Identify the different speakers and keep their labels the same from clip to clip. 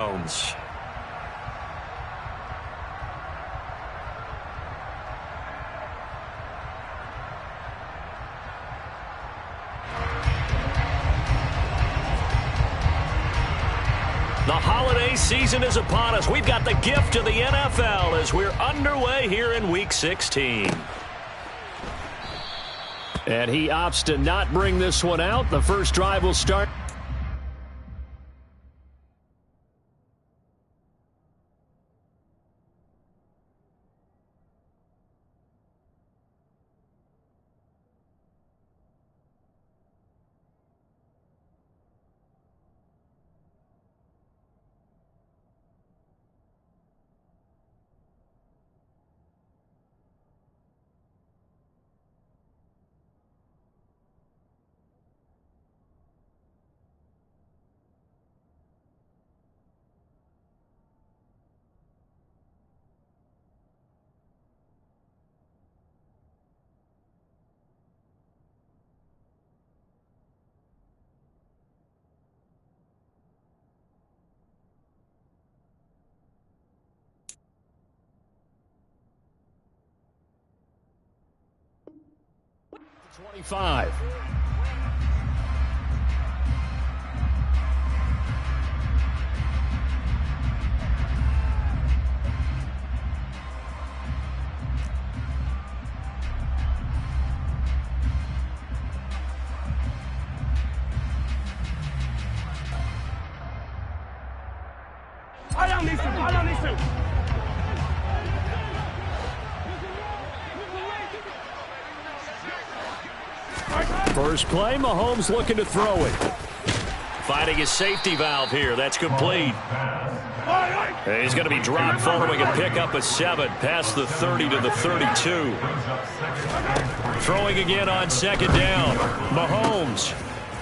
Speaker 1: Jones. The holiday season is upon us. We've got the gift of the NFL as we're underway here in Week 16. And he opts to not bring this one out. The first drive will start. .25. First play, Mahomes looking to throw it. Finding his safety valve here. That's complete. He's going to be dropped following a pickup of 7 past the 30 to the 32. Throwing again on second down. Mahomes.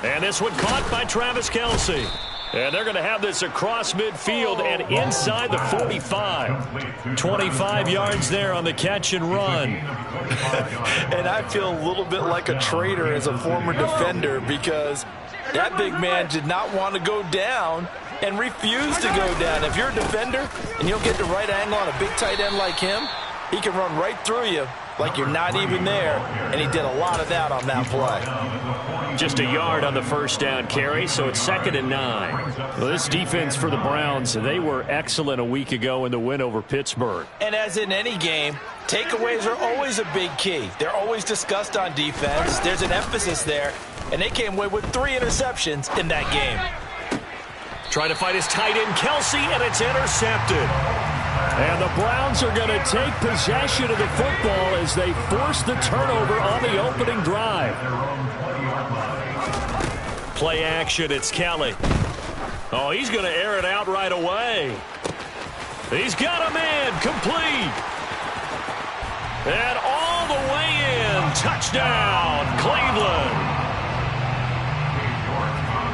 Speaker 1: And this one caught by Travis Kelce. And they're going to have this across midfield and inside the 45. 25 yards there on the catch and run.
Speaker 2: And I feel a little bit like a traitor as a former defender because that big man did not want to go down and refused to go down. If you're a defender and you'll get the right angle on a big tight end like him, he can run right through you like you're not even there, and he did a lot of that on that play.
Speaker 1: Just a yard on the first down carry, so it's 2nd and 9. Well, this defense for the Browns, they were excellent a week ago in the win over Pittsburgh.
Speaker 2: And as in any game, takeaways are always a big key. They're always discussed on defense. There's an emphasis there, and they came away with 3 interceptions in that game.
Speaker 1: Trying to fight his tight end, Kelce, and it's intercepted. And the Browns are going to take possession of the football as they force the turnover on the opening drive. Play action, it's Kelly. Oh, he's going to air it out right away. He's got a man, complete. And all the way in, touchdown, Cleveland.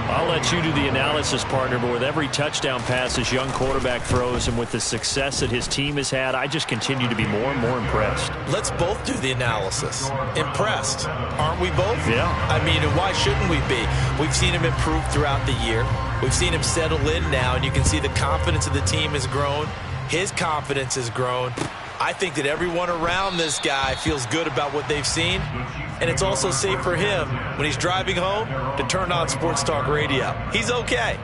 Speaker 1: I'll let you do the analysis, partner, but with every touchdown pass this young quarterback throws and with the success that his team has had, I just continue to be more and more impressed.
Speaker 2: Let's both do the analysis. Impressed. Aren't we both?
Speaker 1: Yeah.
Speaker 2: I mean, why shouldn't we be? We've seen him improve throughout the year. We've seen him settle in now, and you can see the confidence of the team has grown. His confidence has grown. I think that everyone around this guy feels good about what they've seen. And it's also safe for him when he's driving home to turn on Sports Talk Radio. He's okay.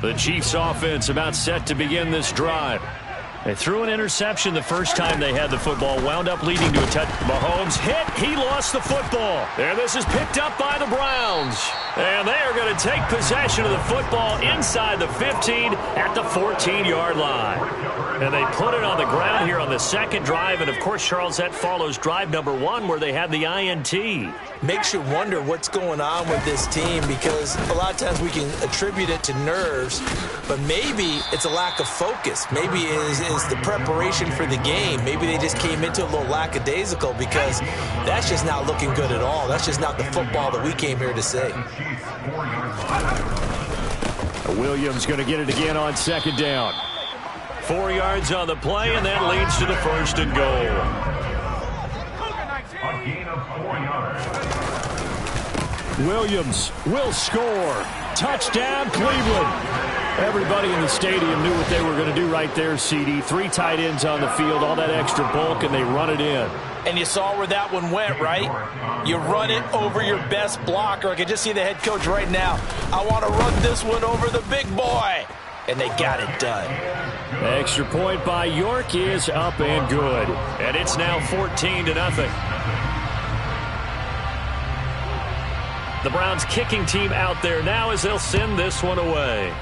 Speaker 1: The Chiefs offense about set to begin this drive. They threw an interception the first time they had the football, wound up leading to a touch. Mahomes hit. He lost the football. And this is picked up by the Browns. And they are going to take possession of the football inside the 15 at the 14-yard line. And they put it on the ground here on the second drive. And, of course, Charles, that follows drive number 1 where they had the INT.
Speaker 2: Makes you wonder what's going on with this team because a lot of times we can attribute it to nerves, but maybe it's a lack of focus. Maybe it is the preparation for the game. Maybe they just came into a little lackadaisical because that's just not looking good at all. That's just not the football that we came here to see.
Speaker 1: Williams going to get it again on second down. 4 yards on the play, and that leads to the 1st and goal.
Speaker 3: A gain of 4 yards.
Speaker 1: Williams will score. Touchdown, Cleveland. Everybody in the stadium knew what they were going to do right there, CD. 3 tight ends on the field, all that extra bulk, and they run it in.
Speaker 2: And you saw where that one went, right? You run it over your best blocker. I can just see the head coach right now. I want to run this one over the big boy. And they got it done.
Speaker 1: Extra point by York is up and good. And it's now 14-0. The Browns kicking team out there now as they'll send this one away.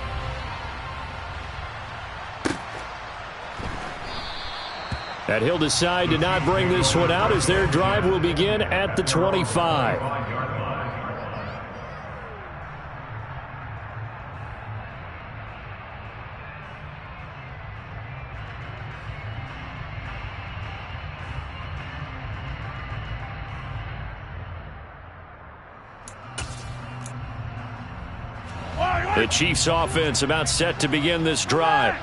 Speaker 1: And he'll decide to not bring this one out as their drive will begin at the 25. The Chiefs offense about set to begin this drive.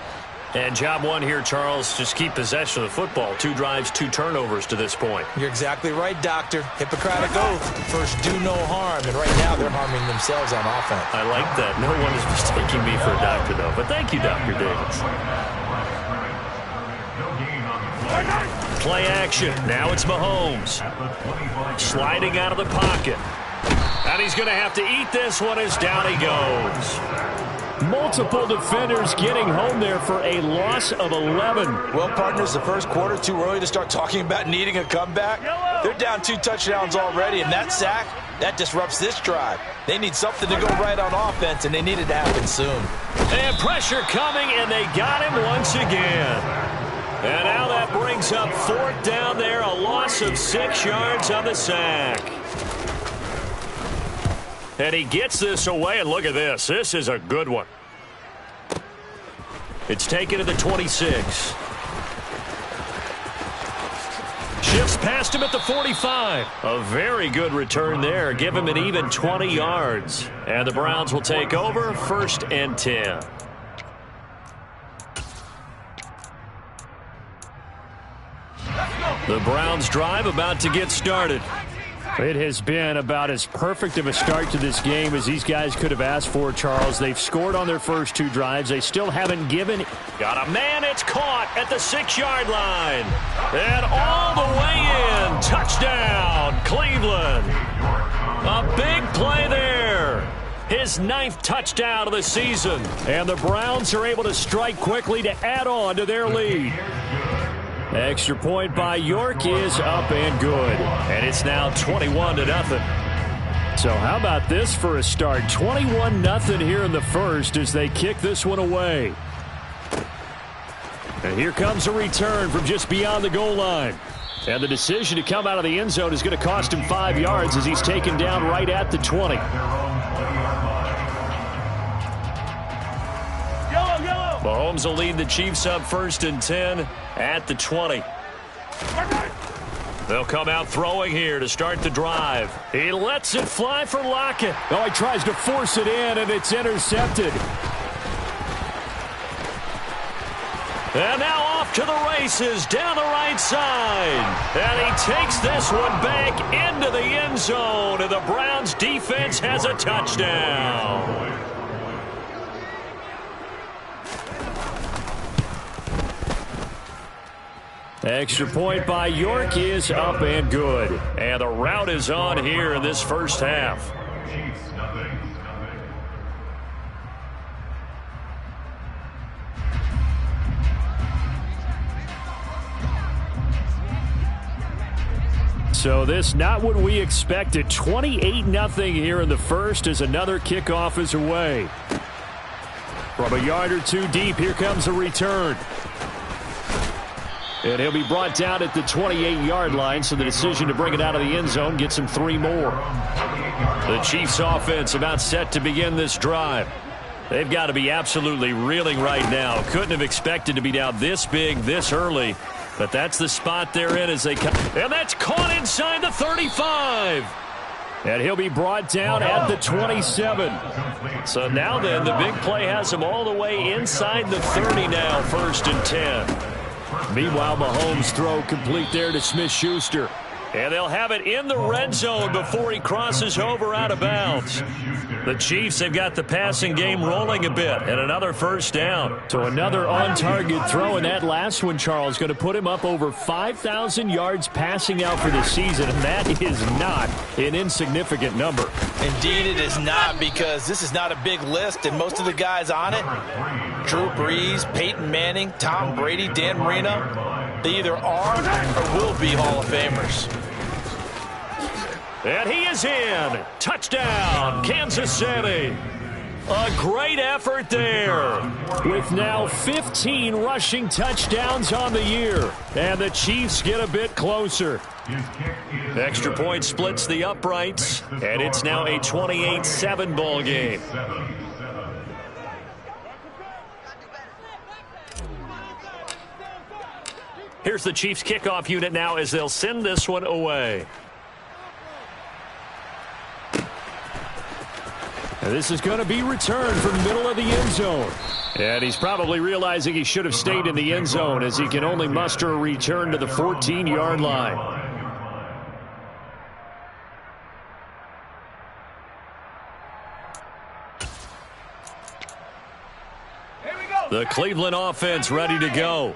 Speaker 1: And job one here, Charles, just keep possession of the football. 2 drives, 2 turnovers to this point.
Speaker 2: You're exactly right, Doctor. Hippocratic oath. First, do no harm. And right now, they're harming themselves on offense.
Speaker 1: I like that. No one is mistaking me for a doctor, though. But thank you, Dr. Davis. Play action. Now it's Mahomes. Sliding out of the pocket. And he's going to have to eat this one as down he goes. Multiple defenders getting home there for a loss of 11.
Speaker 2: Well, partners, the first quarter, too early to start talking about needing a comeback. They're down 2 touchdowns already, and that sack, that disrupts this drive. They need something to go right on offense, and they need it to happen soon.
Speaker 1: And pressure coming, and they got him once again. And now that brings up 4th down there, a loss of 6 yards on the sack. And he gets this away, and look at this. This is a good one. It's taken to the 26. Shifts past him at the 45. A very good return there. Give him an even 20 yards. And the Browns will take over 1st and 10. The Browns drive about to get started. It has been about as perfect of a start to this game as these guys could have asked for, Charles. They've scored on their first 2 drives. They still haven't given. Got a man. It's caught at the 6-yard line. And all the way in. Touchdown, Cleveland. A big play there. His 9th touchdown of the season. And the Browns are able to strike quickly to add on to their lead. Extra point by York is up and good. And it's now 21-0. So how about this for a start? 21-0 here in the first as they kick this one away. And here comes a return from just beyond the goal line. And the decision to come out of the end zone is going to cost him 5 yards as he's taken down right at the 20. Mahomes will lead the Chiefs up 1st and 10 at the 20. They'll come out throwing here to start the drive. He lets it fly for Lockett. Oh, he tries to force it in, and it's intercepted. And now off to the races down the right side. And he takes this one back into the end zone, and the Browns defense has a touchdown. Extra point by York is up and good. And the route is on here in this first half. So this not what we expected. 28-0 here in the first as another kickoff is away. From a yard or 2 deep, here comes a return. And he'll be brought down at the 28-yard line, so the decision to bring it out of the end zone gets him 3 more. The Chiefs offense about set to begin this drive. They've got to be absolutely reeling right now. Couldn't have expected to be down this big, this early. But that's the spot they're in as they come. And that's caught inside the 35. And he'll be brought down at the 27. So now then, the big play has him all the way inside the 30 now, 1st and 10. Meanwhile, Mahomes' throw complete there to Smith-Schuster. And they'll have it in the red zone before he crosses over out of bounds. The Chiefs have got the passing game rolling a bit, and another 1st down. So another on-target throw, and that last one, Charles, going to put him up over 5,000 yards passing out for the season, and that is not an insignificant number.
Speaker 2: Indeed it is not, because this is not a big list, and most of the guys on it, Drew Brees, Peyton Manning, Tom Brady, Dan Marino, they either are or will be Hall of Famers.
Speaker 1: And he is in. Touchdown, Kansas City. A great effort there. With now 15 rushing touchdowns on the year. And the Chiefs get a bit closer. Extra point splits the uprights. And it's now a 28-7 ball game. Here's the Chiefs kickoff unit now as they'll send this one away. And this is going to be returned from the middle of the end zone. And he's probably realizing he should have stayed in the end zone as he can only muster a return to the 14-yard line. The Cleveland offense ready to go.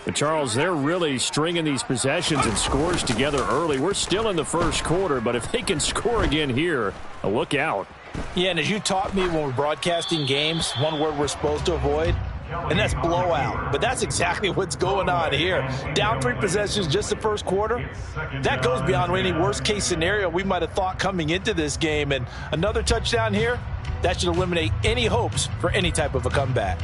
Speaker 1: But Charles, they're really stringing these possessions and scores together early. We're still in the first quarter, but if they can score again here, look out.
Speaker 2: Yeah, and as you taught me when we're broadcasting games, one word we're supposed to avoid, and that's blowout. But that's exactly what's going on here. Down 3 possessions just the first quarter. That goes beyond any worst-case scenario we might have thought coming into this game. And another touchdown here, that should eliminate any hopes for any type of a comeback.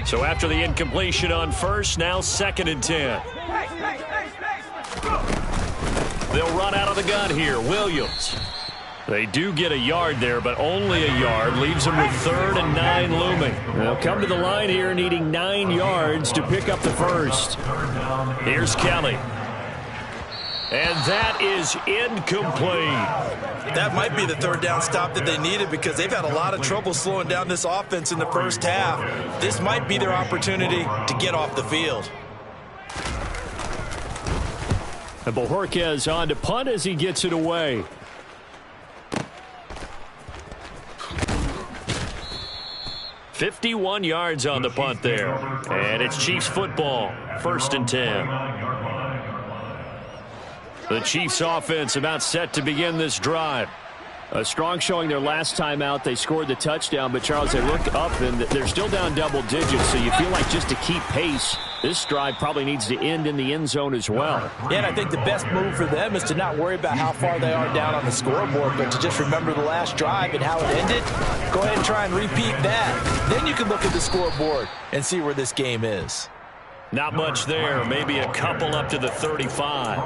Speaker 1: So after the incompletion on first, now 2nd and 10. They'll run out of the gun here. Williams. They do get a yard there, but only a yard. Leaves them with 3rd and 9 looming. They'll come to the line here needing 9 yards to pick up the first. Here's Kelly. And that is incomplete.
Speaker 2: That might be the 3rd down stop that they needed, because they've had a lot of trouble slowing down this offense in the first half. This might be their opportunity to get off the field.
Speaker 1: And Bojorquez on to punt as he gets it away. $51 yards on the punt there. And it's Chiefs football, 1st and 10. The Chiefs offense about set to begin this drive. A strong showing their last time out. They scored the touchdown, but Charles, they look up and they're still down double digits, so you feel like just to keep pace, this drive probably needs to end in the end zone as well.
Speaker 2: Yeah, and I think the best move for them is to not worry about how far they are down on the scoreboard, but to just remember the last drive and how it ended. Go ahead and try and repeat that. Then you can look at the scoreboard and see where this game is.
Speaker 1: Not much there. Maybe a couple up to the 35.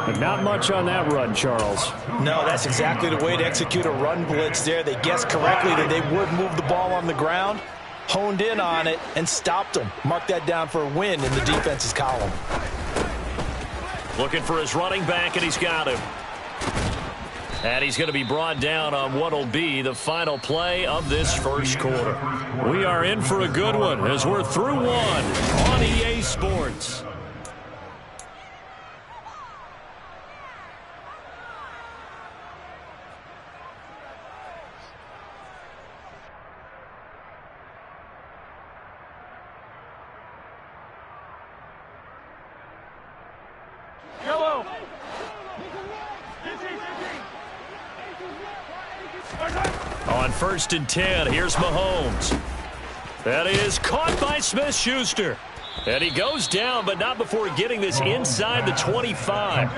Speaker 1: But not much on that run, Charles.
Speaker 2: No, that's exactly the way to execute a run blitz there. They guessed correctly that they would move the ball on the ground, honed in on it, and stopped them. Mark that down for a win in the defense's column.
Speaker 1: Looking for his running back, and he's got him. And he's going to be brought down on what will be the final play of this first quarter. We are in for a good one as we're through one on EA Sports. On 1st and 10, here's Mahomes. That is caught by Smith-Schuster. And he goes down, but not before getting this inside the 25.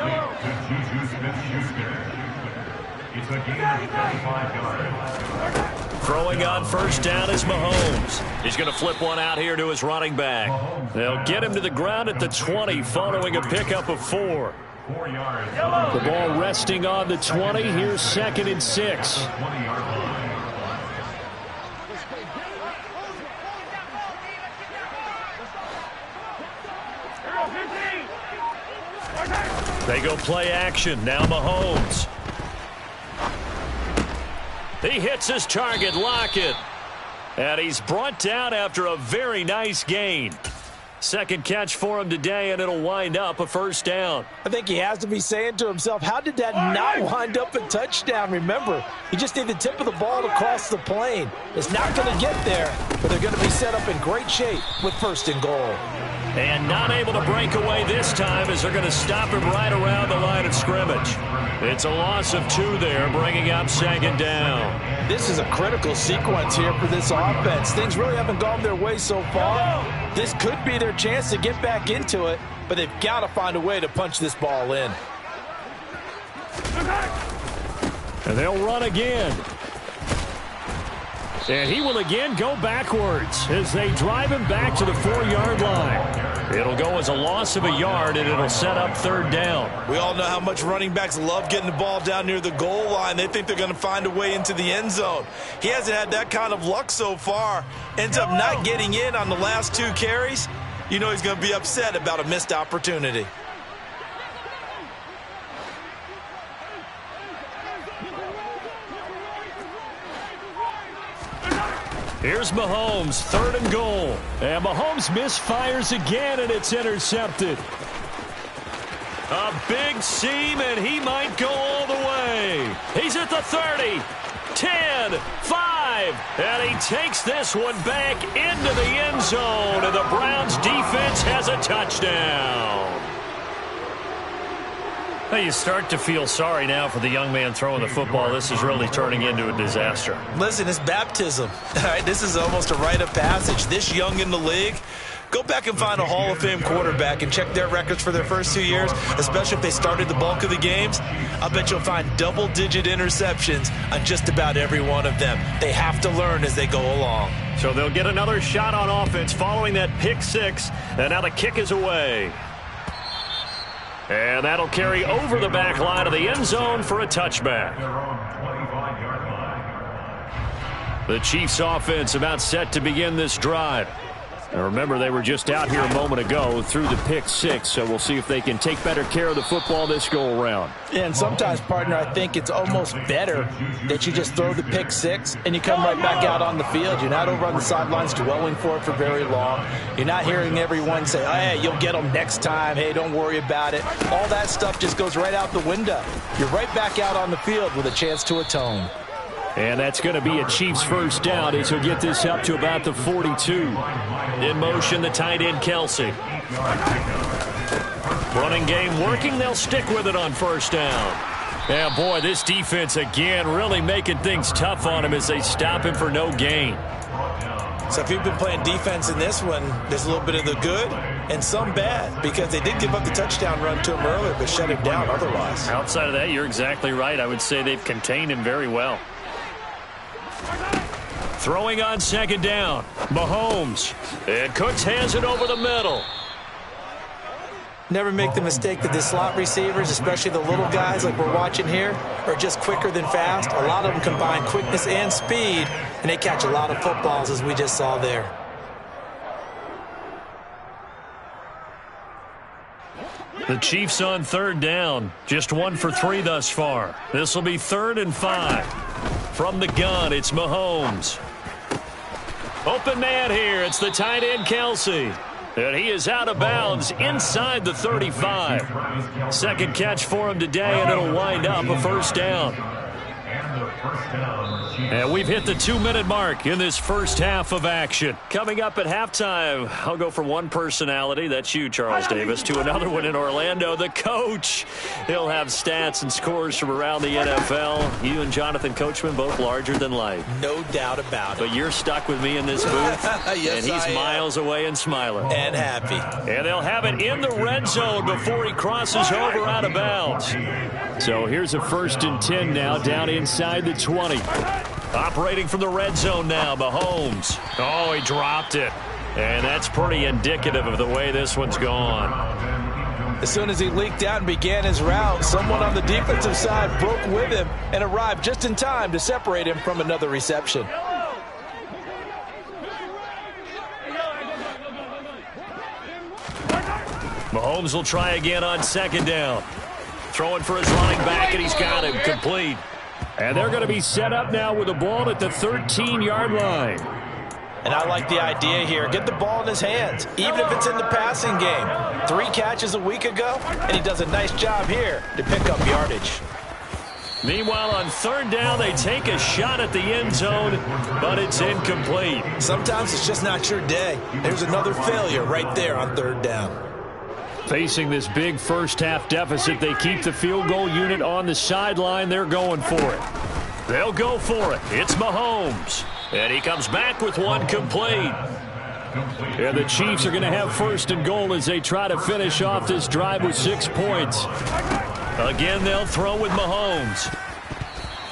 Speaker 1: Throwing on 1st down is Mahomes. He's going to flip one out here to his running back. They'll get him to the ground at the 20 following a pickup of 4. The ball resting on the 20. Here's 2nd and 6. They go play action. Now Mahomes. He hits his target, Lockett. And he's brought down after a very nice gain. Second catch for him today, and it'll wind up a first down.
Speaker 2: I think he has to be saying to himself, how did that not wind up a touchdown? Remember, he just needed the tip of the ball to cross the plane. It's not going to get there, but they're going to be set up in great shape with first and goal.
Speaker 1: And not able to break away this time as they're going to stop him right around the line of scrimmage. It's a loss of 2 there, bringing up second down.
Speaker 2: This is a critical sequence here for this offense. Things really haven't gone their way so far. This could be their chance to get back into it, but they've got to find a way to punch this ball in.
Speaker 1: And they'll run again. And he will again go backwards as they drive him back to the 4-yard line. It'll go as a loss of a yard, and it'll set up third down.
Speaker 2: We all know how much running backs love getting the ball down near the goal line. They think they're going to find a way into the end zone. He hasn't had that kind of luck so far. Ends up not getting in on the last 2 carries. You know he's going to be upset about a missed opportunity.
Speaker 1: Here's Mahomes, 3rd and goal. And Mahomes misfires again, and it's intercepted. A big seam, and he might go all the way. He's at the 30, 10, 5, and he takes this one back into the end zone, and the Browns defense has a touchdown. You start to feel sorry now for the young man throwing the football. This is really turning into a disaster.
Speaker 2: Listen, it's baptism. All right, this is almost a rite of passage. This young in the league, go back and find a Hall of Fame quarterback and check their records for their first 2 years, especially if they started the bulk of the games. I bet you'll find double-digit interceptions on just about every one of them. They have to learn as they go along.
Speaker 1: So they'll get another shot on offense following that pick 6, and now the kick is away. And that'll carry over the back line of the end zone for a touchback. The Chiefs offense about set to begin this drive. Now remember, they were just out here a moment ago through the pick 6, so we'll see if they can take better care of the football this go around.
Speaker 2: And sometimes, partner, I think it's almost better that you just throw the pick 6 and you come right back out on the field. You're not over on the sidelines dwelling for it for very long. You're not hearing everyone say, hey, you'll get them next time. Hey, don't worry about it. All that stuff just goes right out the window. You're right back out on the field with a chance to atone.
Speaker 1: And that's going to be a Chiefs first down as he'll get this up to about the 42. In motion, the tight end, Kelsey. Running game working. They'll stick with it on first down. And, boy, this defense again really making things tough on him as they stop him for no gain.
Speaker 2: So if you've been playing defense in this one, there's a little bit of the good and some bad, because they did give up the touchdown run to him earlier but shut him down otherwise.
Speaker 1: Outside of that, you're exactly right. I would say they've contained him very well. Throwing on second down, Mahomes. And Cooks has it over the middle.
Speaker 2: Never make the mistake that the slot receivers, especially the little guys like we're watching here, are just quicker than fast. A lot of them combine quickness and speed, and they catch a lot of footballs, as we just saw there.
Speaker 1: The Chiefs on third down. Just 1 for 3 thus far. This will be 3rd and 5. From the gun, it's Mahomes. Open man here. It's the tight end, Kelsey. And he is out of bounds inside the 35. Second catch for him today, and it'll wind up a first down. And we've hit the 2-minute mark in this first half of action. Coming up at halftime, I'll go from one personality, that's you, Charles Davis, to another one in Orlando, the coach. He'll have stats and scores from around the NFL. You and Jonathan Coachman, both larger than life.
Speaker 2: No doubt about it.
Speaker 1: But you're stuck with me in this booth,
Speaker 2: yes,
Speaker 1: and he's miles away and smiling.
Speaker 2: And happy.
Speaker 1: And they'll have it in the red zone before he crosses over out of bounds. So here's a 1st and 10 now, down inside the 20. Operating from the red zone now, Mahomes. Oh, he dropped it. And that's pretty indicative of the way this one's gone.
Speaker 2: As soon as he leaked out and began his route, someone on the defensive side broke with him and arrived just in time to separate him from another reception.
Speaker 1: Mahomes will try again on second down. Throwing for his running back, and he's got him complete.
Speaker 3: And they're going to be set up now with the ball at the 13-yard line.
Speaker 2: And I like the idea here. Get the ball in his hands, even if it's in the passing game. 3 catches a week ago, and he does a nice job here to pick up yardage.
Speaker 1: Meanwhile, on 3rd down, they take a shot at the end zone, but it's incomplete.
Speaker 2: Sometimes it's just not your day. There's another failure right there on 3rd down.
Speaker 3: Facing this big first-half deficit, they keep the field goal unit on the sideline. They're going for it.
Speaker 1: They'll go for it. It's Mahomes. And he comes back with one complete.
Speaker 3: And the Chiefs are going to have 1st and goal as they try to finish off this drive with 6 points.
Speaker 1: Again, they'll throw with Mahomes.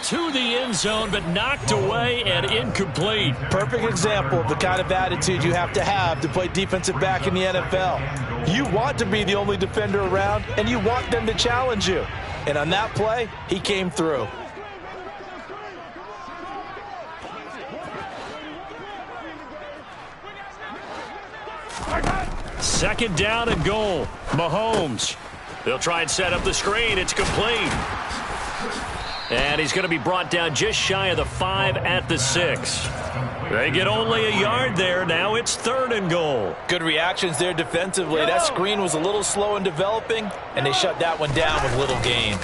Speaker 1: To the end zone, but knocked away and incomplete.
Speaker 2: Perfect example of the kind of attitude you have to play defensive back in the NFL. You want to be the only defender around, and you want them to challenge you. And on that play, he came through.
Speaker 1: Second down and goal. Mahomes. They'll try and set up the screen. It's complete. And he's going to be brought down just shy of the 5 at the 6. They get only a yard there. Now it's 3rd and goal.
Speaker 2: Good reactions there defensively. That screen was a little slow in developing, and they shut that one down with little gain.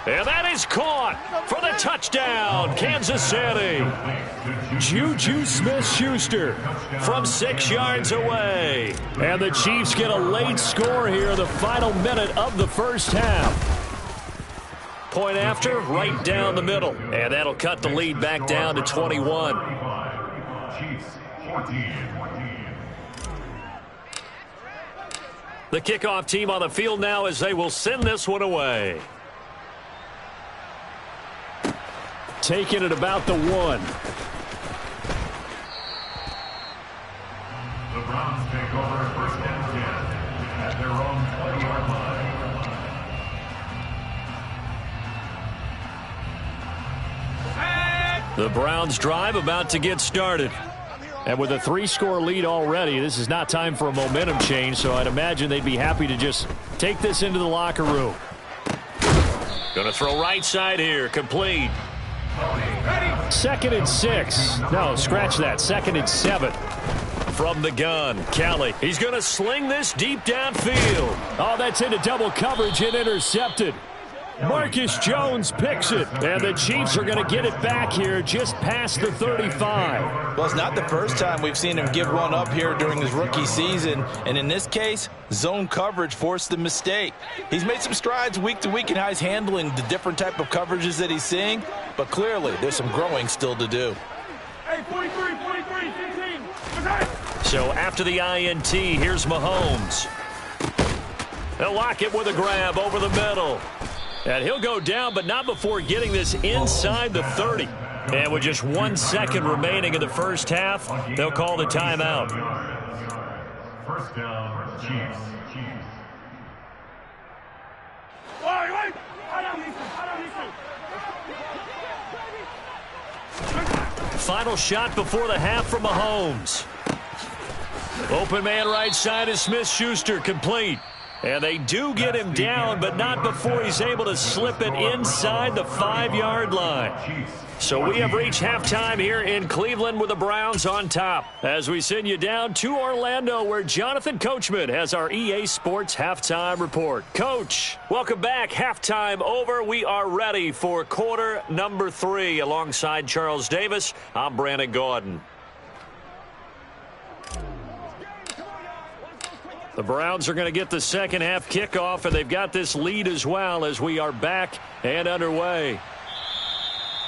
Speaker 1: And that is caught for the touchdown, Kansas City.
Speaker 3: Juju Smith-Schuster
Speaker 1: From 6 yards away.
Speaker 3: And the Chiefs get a late score here in the final minute of the first half.
Speaker 1: Point after, right down the middle. And that'll cut the lead back down to 21. The kickoff team on the field now as they will send this one away.
Speaker 3: Taking it about the 1.
Speaker 4: The Browns take over 1st and 10 at their own 20-yard line.
Speaker 1: The Browns drive about to get started.
Speaker 3: And with a 3-score lead already, this is not time for a momentum change, so I'd imagine they'd be happy to just take this into the locker room.
Speaker 1: Going to throw right side here, complete.
Speaker 3: 2nd and 6. No, scratch that. 2nd and 7.
Speaker 1: From the gun, Kelly. He's going to sling this deep downfield.
Speaker 3: Oh, that's into double coverage and intercepted. Marcus Jones picks it, and the Chiefs are going to get it back here just past the 35.
Speaker 2: Well, it's not the first time we've seen him give one up here during his rookie season, and in this case, zone coverage forced the mistake. He's made some strides week to week in how he's handling the different type of coverages that he's seeing, but clearly there's some growing still to do.
Speaker 4: Hey, 43, 16.
Speaker 1: So after the INT, here's Mahomes. They'll lock it with a grab over the middle. And he'll go down, but not before getting this inside the 30. And with just 1 second remaining in the first half, they'll call the timeout.
Speaker 4: 1st down, Chiefs.
Speaker 1: Final shot before the half from Mahomes. Open man right side is Smith-Schuster, complete. And they do get him down, but not before he's able to slip it inside the 5-yard line. So we have reached halftime here in Cleveland with the Browns on top. As we send you down to Orlando, where Jonathan Coachman has our EA Sports Halftime Report. Coach, welcome back. Halftime over. We are ready for quarter number 3. Alongside Charles Davis, I'm Brandon Gordon. The Browns are going to get the second half kickoff, and they've got this lead as well as we are back and underway.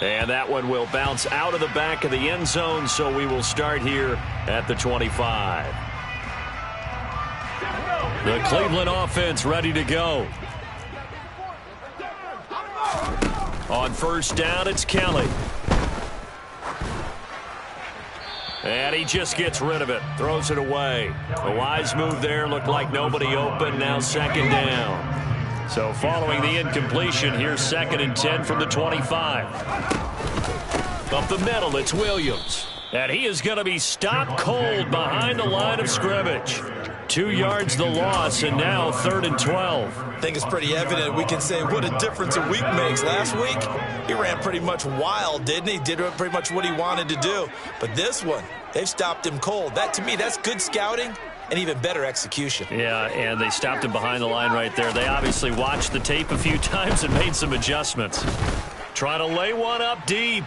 Speaker 1: And that one will bounce out of the back of the end zone, so we will start here at the 25. The Cleveland offense ready to go. On 1st down, it's Kelly. And he just gets rid of it, throws it away. A wise move there, looked like nobody open, now 2nd down. So following the incompletion, here's 2nd and 10 from the 25. Up the middle, it's Williams. And he is going to be stopped cold behind the line of scrimmage. 2 yards the loss, and now 3rd and 12.
Speaker 2: I think it's pretty evident. We can say what a difference a week makes. Last week, he ran pretty much wild, didn't he? Did pretty much what he wanted to do. But this one, they've stopped him cold. That, to me, that's good scouting and even better execution.
Speaker 1: Yeah, and they stopped him behind the line right there. They obviously watched the tape a few times and made some adjustments. Trying to lay one up deep.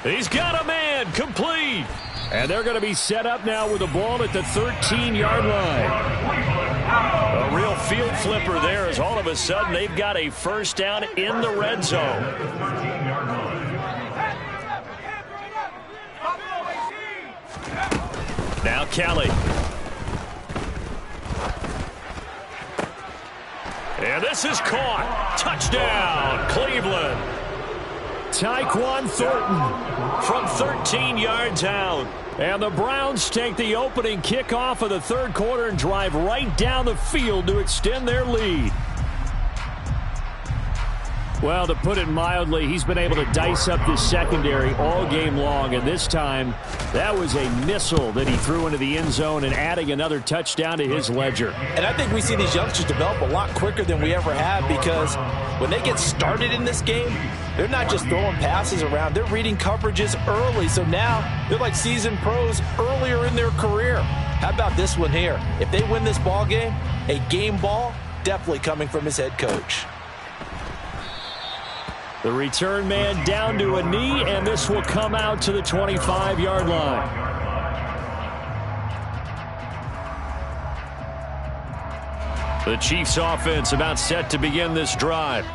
Speaker 1: He's got a man, complete.
Speaker 3: And they're going to be set up now with the ball at the 13-yard line.
Speaker 1: A real field flipper there as all of a sudden they've got a first down in the red zone. Now Kelly. And this is caught. Touchdown, Cleveland.
Speaker 3: Tyquan Thornton
Speaker 1: from 13 yards out.
Speaker 3: And the Browns take the opening kickoff of the third quarter and drive right down the field to extend their lead. Well, to put it mildly, he's been able to dice up this secondary all game long, and this time that was a missile that he threw into the end zone and adding another touchdown to his ledger.
Speaker 2: And I think we see these youngsters develop a lot quicker than we ever have, because when they get started in this game, they're not just throwing passes around. They're reading coverages early, so now they're like seasoned pros earlier in their career. How about this one here? If they win this ball game, a game ball definitely coming from his head coach.
Speaker 3: The return man down to a knee, and this will come out to the 25-yard line.
Speaker 1: The Chiefs offense about set to begin this drive.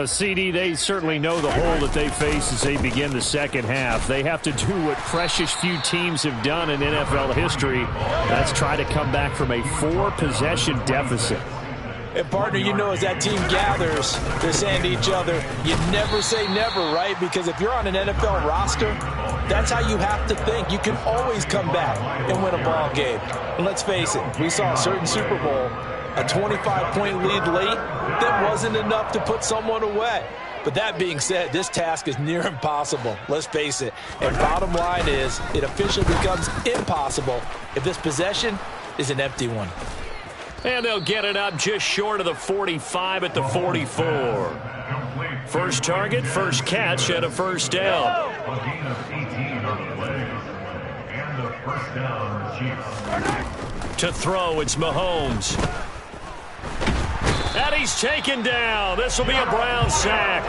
Speaker 3: CD, they certainly know the hole that they face as they begin the second half. They have to do what precious few teams have done in NFL history. That's try to come back from a 4-possession deficit.
Speaker 2: And, partner, you know, as that team gathers, they're saying to each other, you never say never, right? Because if you're on an NFL roster, that's how you have to think. You can always come back and win a ball game. And let's face it, we saw a certain Super Bowl, a 25-point lead late, that wasn't enough to put someone away. But that being said, this task is near impossible. Let's face it. And bottom line is, it officially becomes impossible if this possession is an empty one.
Speaker 1: And they'll get it up just short of the 45 at the 44. First target, first catch, and a first down. To throw, it's Mahomes. And he's taken down. This will be a Brown sack.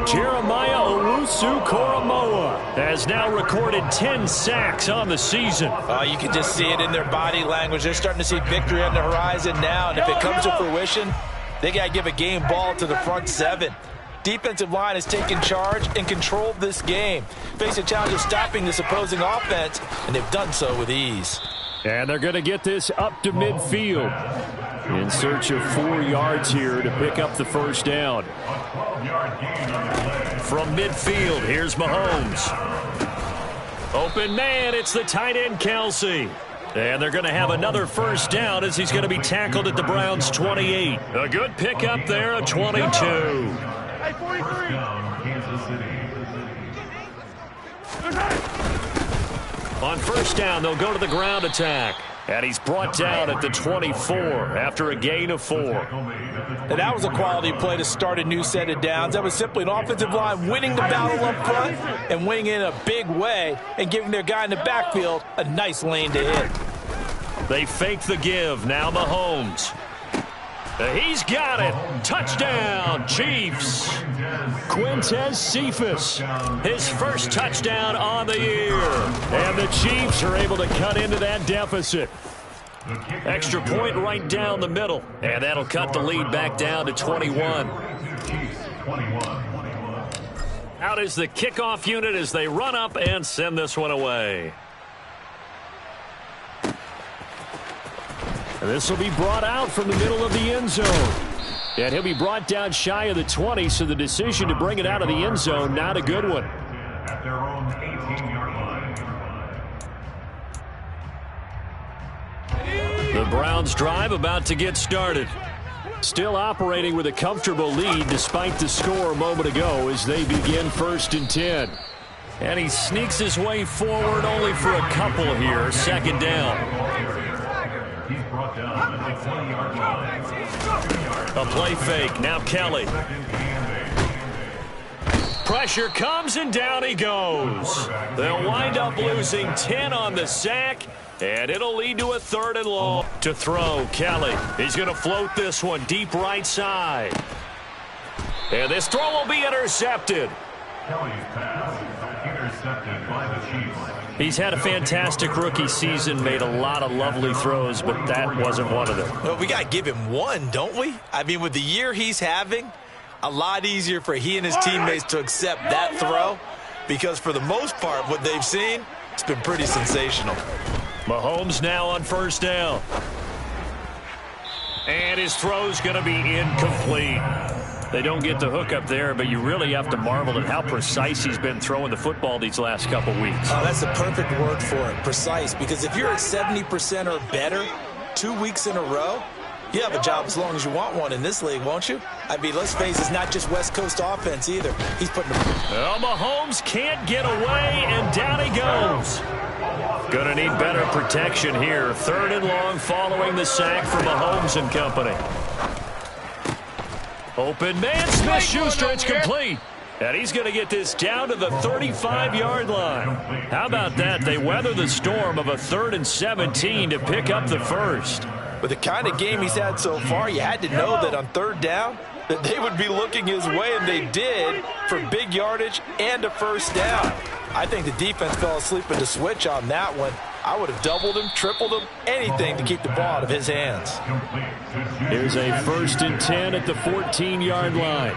Speaker 3: Jeremiah Owusu-Koramoah has now recorded 10 sacks on the season.
Speaker 2: You can just see it in their body language. They're starting to see victory on the horizon now. And if it comes to fruition, they got to give a game ball to the front seven. Defensive line has taken charge and controlled this game. Face a challenge of stopping this opposing offense, and they've done so with ease.
Speaker 3: And they're going to get this up to midfield in search of 4 yards here to pick up the first down.
Speaker 1: From midfield, here's Mahomes. Open man, it's the tight end, Kelsey. And they're going to have another first down as he's going to be tackled at the Browns' 28. A good pickup there, a 22. On first down, they'll go to the ground attack. And he's brought down at the 24 after a gain of 4.
Speaker 2: And that was a quality play to start a new set of downs. That was simply an offensive line winning the battle up front and winning in a big way and giving their guy in the backfield a nice lane to hit.
Speaker 1: They fake the give. Now Mahomes. He's got it. Touchdown, Chiefs.
Speaker 3: Quintez Cephas,
Speaker 1: his first touchdown on the year.
Speaker 3: And the Chiefs are able to cut into that deficit.
Speaker 1: Extra point right down the middle. And that'll cut the lead back down to 21. Out is the kickoff unit as they run up and send this one away.
Speaker 3: And this will be brought out from the middle of the end zone. And he'll be brought down shy of the 20, so the decision to bring it out of the end zone, not a good one.
Speaker 4: At their own 18-yard line.
Speaker 1: The Browns drive about to get started.
Speaker 3: Still operating with a comfortable lead despite the score a moment ago as they begin 1st and 10.
Speaker 1: And he sneaks his way forward only for a couple here. Second down.
Speaker 4: He's brought down at the 20-yard line.
Speaker 1: A play fake. Now Kelly. Pressure comes and down he goes. They'll wind up losing 10 on the sack. And it'll lead to a 3rd and long. To throw, Kelly. He's going to float this one deep right side. And this throw will be intercepted.
Speaker 4: Kelly's pass intercepted by the Chiefs.
Speaker 1: He's had a fantastic rookie season, made a lot of lovely throws, but that wasn't one of them.
Speaker 2: Well, we got to give him one, don't we? I mean, with the year he's having, a lot easier for he and his teammates to accept that throw because for the most part, what they've seen, it's been pretty sensational.
Speaker 1: Mahomes now on 1st down. And his throw's going to be incomplete. They don't get the hook up there, but you really have to marvel at how precise he's been throwing the football these last couple weeks.
Speaker 2: Oh, that's the perfect word for it, precise, because if you're at 70% or better 2 weeks in a row, you have a job as long as you want one in this league, won't you? I mean, let's face it, it's not just West Coast offense either. He's putting
Speaker 1: well, Mahomes can't get away, and down he goes. Going to need better protection here. 3rd and long following the sack for Mahomes and company. Open man, Smith-Schuster, it's complete. And he's going to get this down to the 35-yard line. How about that? They weather the storm of a 3rd and 17 to pick up the first.
Speaker 2: With the kind of game he's had so far, you had to know that on 3rd down that they would be looking his way, and they did, for big yardage and a 1st down. I think the defense fell asleep at the switch on that one. I would have doubled him, tripled him, anything to keep the ball out of his hands.
Speaker 1: Here's a 1st and 10 at the 14-yard line.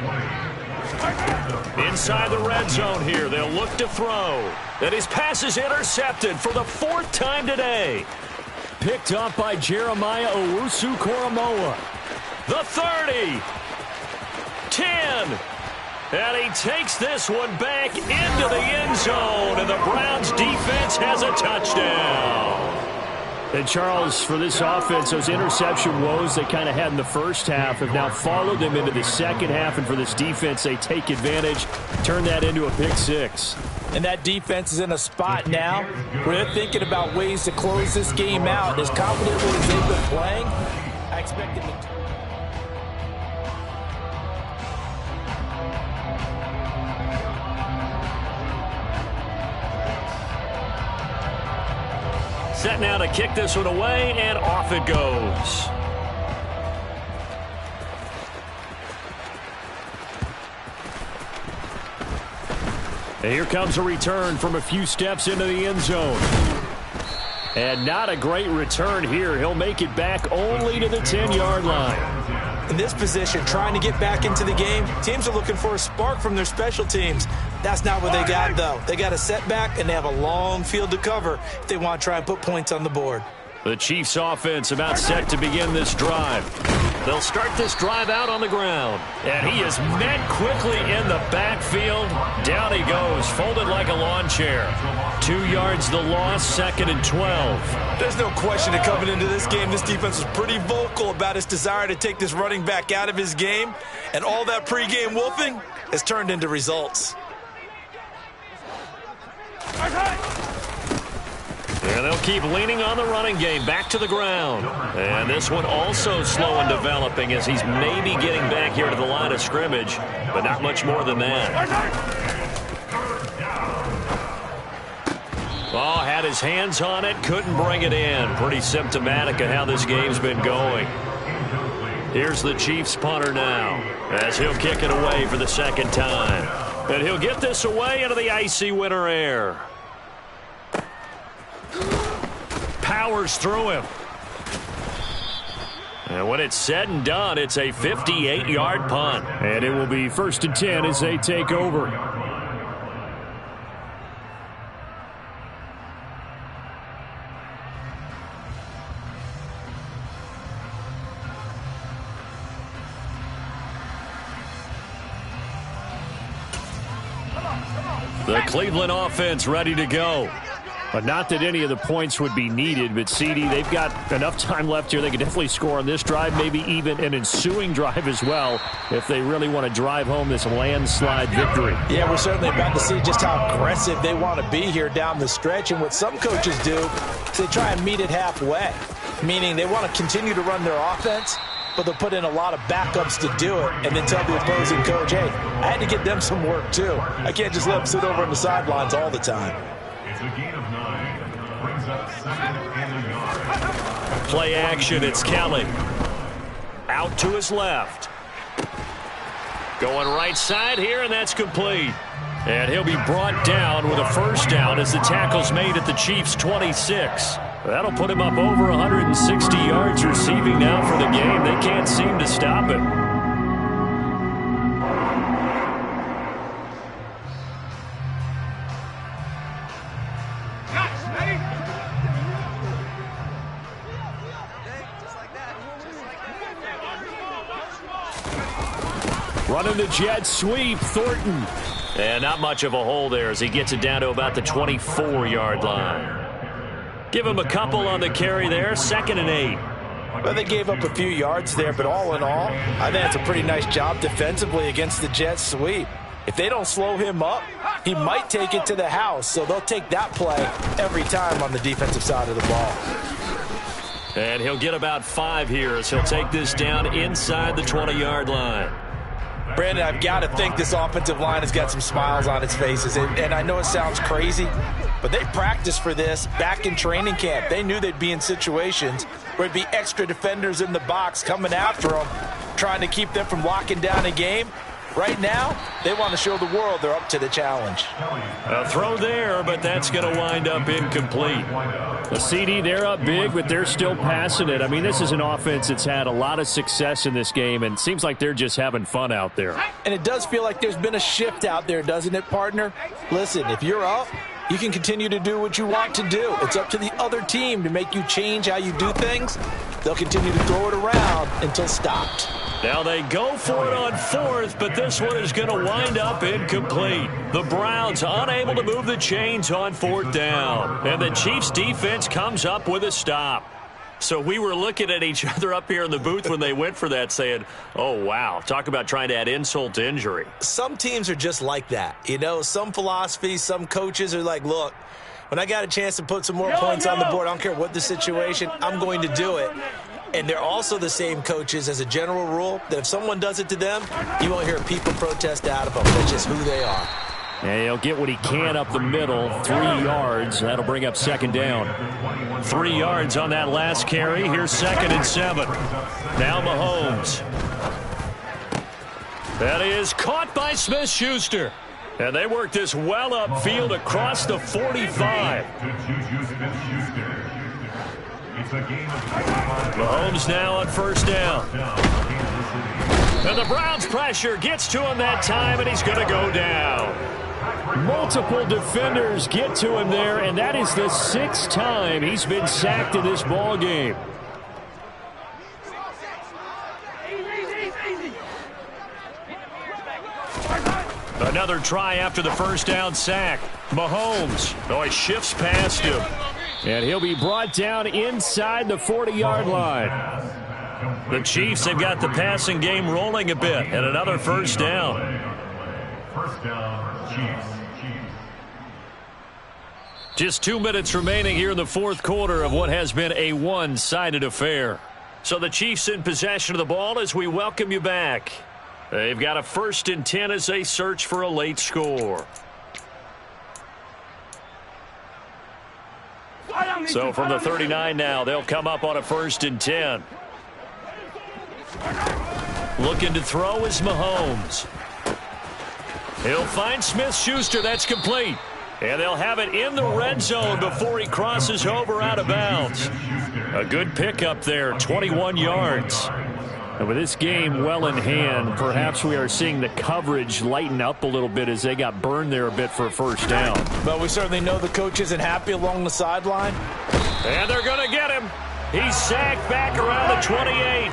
Speaker 1: Inside the red zone here, they'll look to throw. And his pass is intercepted for the 4th time today. Picked up by Jeremiah Owusu-Koramoah. The 30. 10. And he takes this one back into the end zone, and the Browns defense has a touchdown. And Charles, for this offense, those interception woes they kind of had in the first half have now followed them into the second half, and for this defense, they take advantage, turn that into a pick 6.
Speaker 2: And that defense is in a spot now where they're thinking about ways to close this game out. As confidently as they've been playing, I expect them to...
Speaker 1: Set now to kick this one away, and off it goes. And here comes a return from a few steps into the end zone. And not a great return here. He'll make it back only to the 10-yard line.
Speaker 2: In this position, trying to get back into the game, teams are looking for a spark from their special teams. That's not what they got, though. They got a setback, and they have a long field to cover if they want to try and put points on the board.
Speaker 1: The Chiefs offense about set to begin this drive. They'll start this drive out on the ground. And he is met quickly in the backfield. Down he goes, folded like a lawn chair. 2 yards the loss, 2nd and 12.
Speaker 2: There's no question that coming into this game, this defense was pretty vocal about its desire to take this running back out of his game. And all that pregame wolfing has turned into results.
Speaker 1: And they'll keep leaning on the running game, back to the ground. And this one also slow in developing as he's maybe getting back here to the line of scrimmage, but not much more than that. Oh, had his hands on it, couldn't bring it in. Pretty symptomatic of how this game's been going. Here's the Chiefs punter now, as he'll kick it away for the 2nd time. And he'll get this away into the icy winter air. Powers through him. And when it's said and done, it's a 58-yard punt.
Speaker 3: And it will be 1st and 10 as they take over.
Speaker 1: The Cleveland offense ready to go.
Speaker 3: But not that any of the points would be needed, but CD, they've got enough time left here. They could definitely score on this drive, maybe even an ensuing drive as well, if they really want to drive home this landslide victory.
Speaker 2: Yeah, we're certainly about to see just how aggressive they want to be here down the stretch. And what some coaches do is they try and meet it halfway, meaning they want to continue to run their offense, but they'll put in a lot of backups to do it and then tell the opposing coach, hey, I had to get them some work too. I can't just let them sit over on the sidelines all the time.
Speaker 4: It's a gain of 9. Brings up 2nd and a yard.
Speaker 1: Play action, it's Kelly. Out to his left. Going right side here, and that's complete. And he'll be brought down with a first down as the tackle's made at the Chiefs' 26. That'll put him up over 160 yards receiving now for the game. They can't seem to stop it.
Speaker 3: Running the jet sweep, Thornton.
Speaker 1: And not much of a hole there as he gets it down to about the 24-yard line. Give him a couple on the carry there, 2nd and 8.
Speaker 2: Well, they gave up a few yards there, but all in all, I think that's a pretty nice job defensively against the jet sweep. If they don't slow him up, he might take it to the house, so they'll take that play every time on the defensive side of the ball.
Speaker 1: And he'll get about 5 here as he'll take this down inside the 20-yard line.
Speaker 2: Brandon, I've got to think this offensive line has got some smiles on its faces. And I know it sounds crazy, but they practiced for this back in training camp. They knew they'd be in situations where there'd be extra defenders in the box coming after them, trying to keep them from locking down a game. Right now, they want to show the world they're up to the challenge.
Speaker 1: A throw there, but that's going to wind up incomplete.
Speaker 3: The CD, they're up big, but they're still passing it. I mean, this is an offense that's had a lot of success in this game, and it seems like they're just having fun out there.
Speaker 2: And it does feel like there's been a shift out there, doesn't it, partner? Listen, if you're up, you can continue to do what you want to do. It's up to the other team to make you change how you do things. They'll continue to throw it around until stopped.
Speaker 1: Now they go for it on 4th, but this one is going to wind up incomplete. The Browns unable to move the chains on 4th down. And the Chiefs defense comes up with a stop. So we were looking at each other up here in the booth when they went for that saying, oh, wow, talk about trying to add insult to injury.
Speaker 2: Some teams are just like that. You know, some philosophies, some coaches are like, look, when I got a chance to put some more points on the board, I don't care what the situation, I'm going to do it. And they're also the same coaches as a general rule that if someone does it to them, you won't hear people protest out of them. That's just who they are.
Speaker 3: And he'll get what he can up the middle, 3 yards. That'll bring up 2nd down.
Speaker 1: 3 yards on that last carry. Here's 2nd and 7. Now Mahomes. That is caught by Smith-Schuster. And they work this well upfield across the 45. Mahomes now on 1st down. And the Browns pressure gets to him that time, and he's going to go down.
Speaker 3: Multiple defenders get to him there, and that is the 6th time he's been sacked in this ball game.
Speaker 1: Another try after the 1st down sack. Mahomes. Oh, he shifts past him.
Speaker 3: And he'll be brought down inside the 40-yard line.
Speaker 1: The Chiefs have got the passing game rolling a bit, and another 1st down.
Speaker 4: 1st down, Chiefs.
Speaker 1: Just 2 minutes remaining here in the 4th quarter of what has been a one-sided affair. So the Chiefs in possession of the ball as we welcome you back. They've got a 1st and 10 as they search for a late score. So from the 39 now, they'll come up on a 1st and 10. Looking to throw is Mahomes. He'll find Smith-Schuster. That's complete. And they'll have it in the red zone before he crosses over out of bounds. A good pickup there, 21 yards.
Speaker 3: And with this game well in hand, perhaps we are seeing the coverage lighten up a little bit as they got burned there a bit for a 1st down.
Speaker 2: But we certainly know the coach isn't happy along the sideline.
Speaker 1: And they're going to get him. He's sacked back around the 28.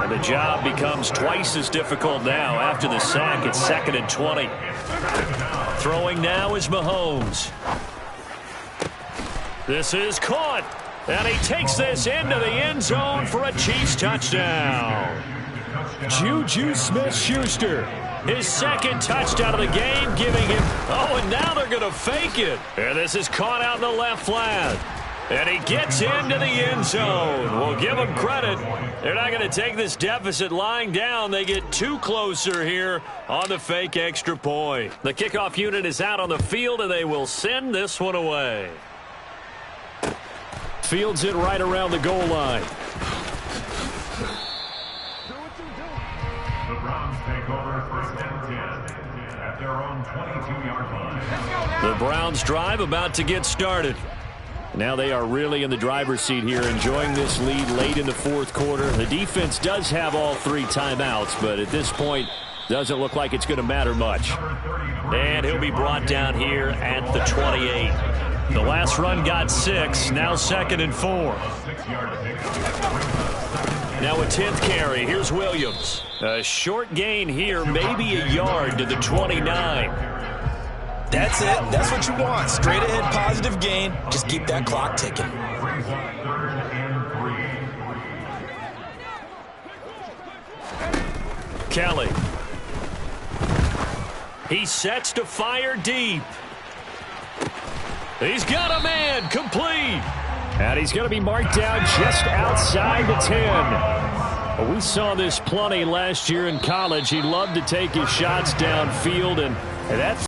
Speaker 1: And the job becomes twice as difficult now. After the sack, it's 2nd and 20. Throwing now is Mahomes. This is caught. And he takes this into the end zone for a Chiefs touchdown. Juju Smith-Schuster, his second touchdown of the game, giving him... Oh, and now they're going to fake it. And this is caught out in the left flat. And he gets into the end zone. We'll give him credit. They're not going to take this deficit lying down. They get too closer here on the fake extra point. The kickoff unit is out on the field, and they will send this one away. Fields it right around the goal line.
Speaker 4: The Browns take over first and 10 at their own 22-yard line.
Speaker 1: The Browns drive about to get started. Now they are really in the driver's seat here, enjoying this lead late in the fourth quarter. The defense does have all 3 timeouts, but at this point, doesn't look like it's going to matter much. And he'll be brought down here at the 28. The last run got 6, now 2nd and 4. Now a 10th carry. Here's Williams. A short gain here, maybe a yard to the 29.
Speaker 2: That's it. That's what you want. Straight ahead positive gain. Just keep that clock ticking.
Speaker 1: Kelly. He sets to fire deep. He's got a man. Complete.
Speaker 3: And he's going to be marked down just outside the 10. We saw this plenty last year in college. He loved to take his shots downfield, and that's